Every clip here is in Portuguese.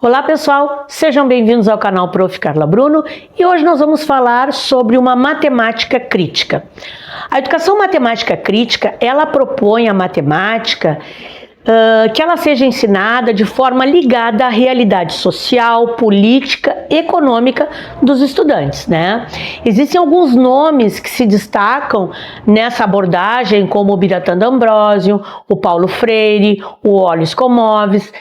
Olá pessoal, sejam bem-vindos ao canal Prof. Carla Bruno e hoje nós vamos falar sobre uma matemática crítica. A educação matemática crítica, ela propõe a matemática que ela seja ensinada de forma ligada à realidade social, política, econômica dos estudantes, né? Existem alguns nomes que se destacam nessa abordagem, como o Biratan D'Ambrosio, o Paulo Freire, o Hollis Comoves,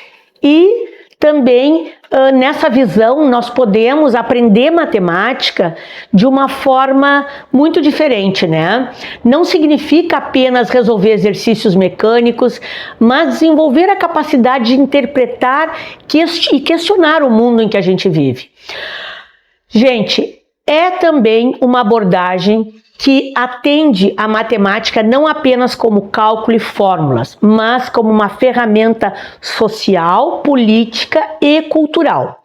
e também nessa visão nós podemos aprender matemática de uma forma muito diferente, né? Não significa apenas resolver exercícios mecânicos, mas desenvolver a capacidade de interpretar e questionar o mundo em que a gente vive. Gente, é também uma abordagem que atende a matemática não apenas como cálculo e fórmulas, mas como uma ferramenta social, política e cultural.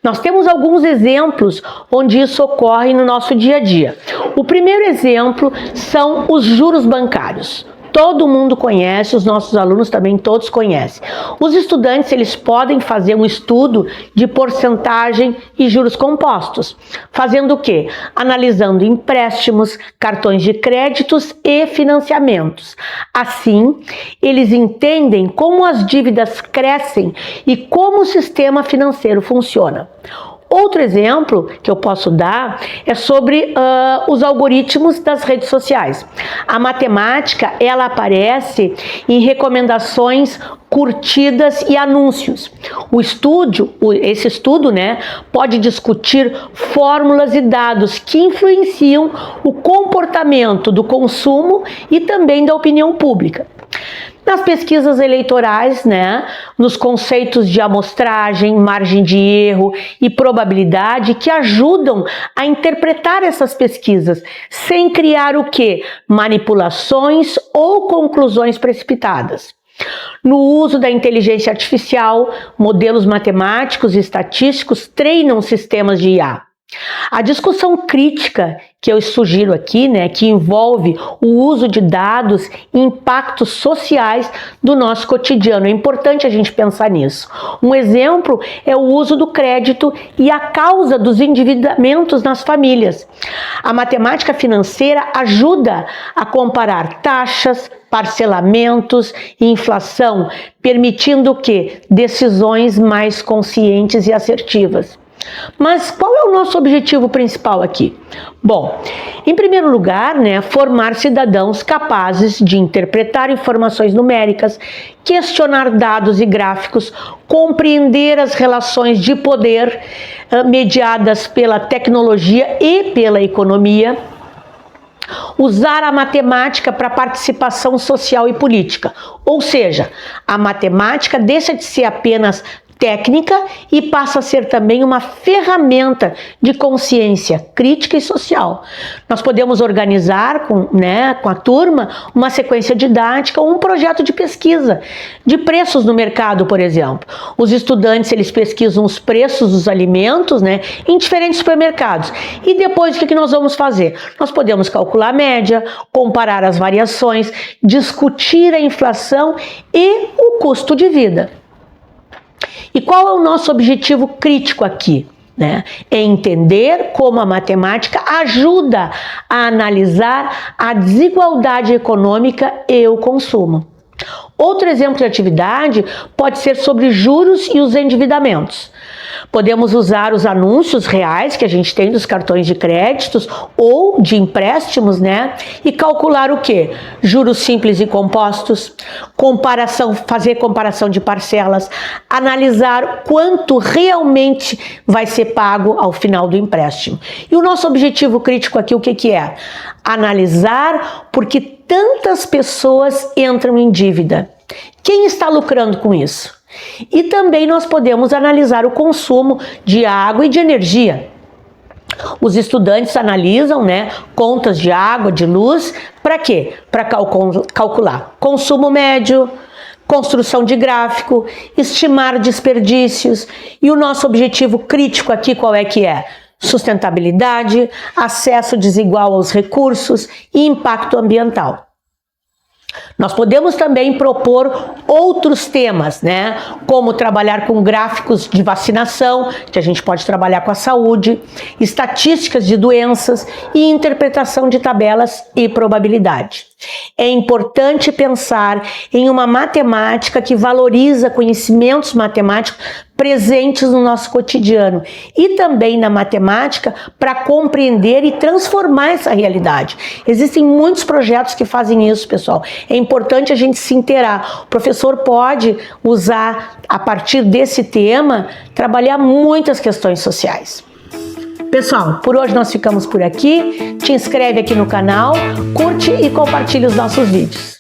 Nós temos alguns exemplos onde isso ocorre no nosso dia a dia. O primeiro exemplo são os juros bancários. Todo mundo conhece, os nossos alunos também todos conhecem. Os estudantes, eles podem fazer um estudo de porcentagem e juros compostos. Fazendo o quê? Analisando empréstimos, cartões de créditos e financiamentos. Assim, eles entendem como as dívidas crescem e como o sistema financeiro funciona. Outro exemplo que eu posso dar é sobre os algoritmos das redes sociais. A matemática, ela aparece em recomendações, curtidas e anúncios. Esse estudo, né, pode discutir fórmulas e dados que influenciam o comportamento do consumo e também da opinião pública. Nas pesquisas eleitorais, né, nos conceitos de amostragem, margem de erro e probabilidade que ajudam a interpretar essas pesquisas sem criar o quê? Manipulações ou conclusões precipitadas. No uso da inteligência artificial, modelos matemáticos e estatísticos treinam sistemas de IA. A discussão crítica que eu sugiro aqui, né, que envolve o uso de dados e impactos sociais do nosso cotidiano. É importante a gente pensar nisso. Um exemplo é o uso do crédito e a causa dos endividamentos nas famílias. A matemática financeira ajuda a comparar taxas, parcelamentos e inflação, permitindo que decisões mais conscientes e assertivas. Mas qual é o nosso objetivo principal aqui? Bom, em primeiro lugar, né, formar cidadãos capazes de interpretar informações numéricas, questionar dados e gráficos, compreender as relações de poder mediadas pela tecnologia e pela economia, usar a matemática para participação social e política. Ou seja, a matemática deixa de ser apenas técnica e passa a ser também uma ferramenta de consciência crítica e social. Nós podemos organizar com a turma uma sequência didática ou um projeto de pesquisa de preços no mercado, por exemplo. Os estudantes, eles pesquisam os preços dos alimentos, né, em diferentes supermercados. E depois o que nós vamos fazer? Nós podemos calcular a média, comparar as variações, discutir a inflação e o custo de vida. E qual é o nosso objetivo crítico aqui? Né? É entender como a matemática ajuda a analisar a desigualdade econômica e o consumo. Outro exemplo de atividade pode ser sobre juros e os endividamentos. Podemos usar os anúncios reais que a gente tem dos cartões de créditos ou de empréstimos, né? E calcular o quê? Juros simples e compostos, fazer comparação de parcelas, analisar quanto realmente vai ser pago ao final do empréstimo. E o nosso objetivo crítico aqui, o que é? Analisar por que tantas pessoas entram em dívida. Quem está lucrando com isso? E também nós podemos analisar o consumo de água e de energia. Os estudantes analisam, né, contas de água, de luz, para quê? Para calcular consumo médio, construção de gráfico, estimar desperdícios. E o nosso objetivo crítico aqui qual é que é? Sustentabilidade, acesso desigual aos recursos e impacto ambiental. Nós podemos também propor outros temas, né? Como trabalhar com gráficos de vacinação, que a gente pode trabalhar com a saúde, estatísticas de doenças e interpretação de tabelas e probabilidade. É importante pensar em uma matemática que valoriza conhecimentos matemáticos presentes no nosso cotidiano e também na matemática para compreender e transformar essa realidade. Existem muitos projetos que fazem isso, pessoal. É importante a gente se inteirar. O professor pode usar, a partir desse tema, trabalhar muitas questões sociais. Pessoal, por hoje nós ficamos por aqui. Te inscreve aqui no canal, curte e compartilha os nossos vídeos.